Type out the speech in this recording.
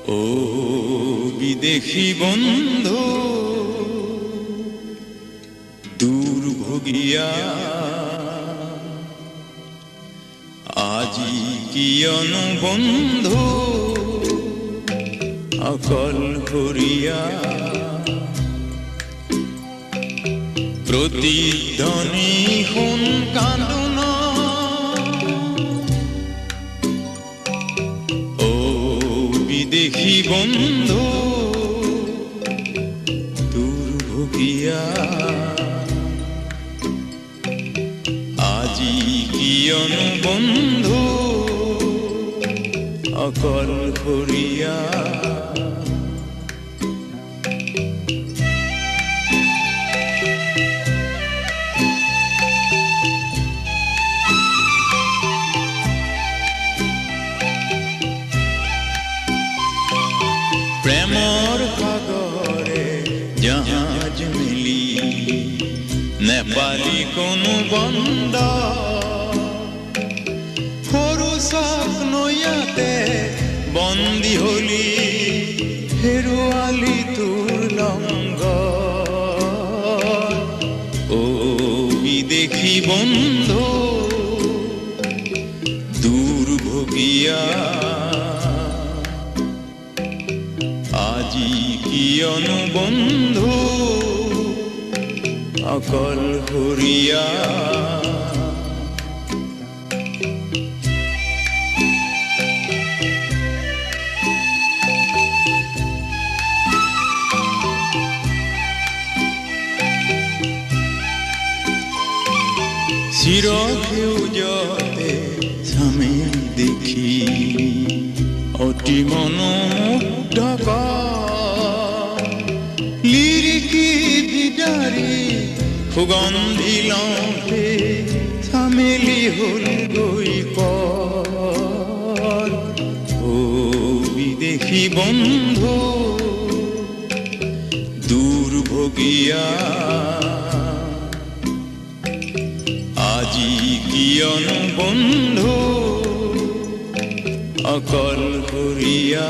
ও বিদেশী বন্ধু দুৰ্ভোগিয়া আজি কিয়নো বন্ধু অকলশৰীয়া প্ৰতিধ্বনি শুন কান্দোন ও বিদেশী বন্ধু দুৰ্ভোগিয়া আজি কিয়নো বন্ধু অকলশৰীয়া প্ৰেমৰ সাগৰে জাহাজ মেলি নেপালী কোনো বন্ধ সৰু স্বপ্নয়াতে বন্দী হলি হেৰুৱালি তোৰ লংগ ও বিদেশী বন্ধু দুৰ্ভোগিয়া আজি কিয়নো বন্ধু অকলশৰীয়া চিৰসেউজতে চামেলি দেখি অতি মনোমুগ্ধ লিৰিকি বিদাৰি সুগন্ধি লওঁতে চামেলি হ'ল গৈ ও বিদেশী বন্ধু দুৰ্ভোগিয়া আজি কিয়নো বন্ধু অকলশৰীয়া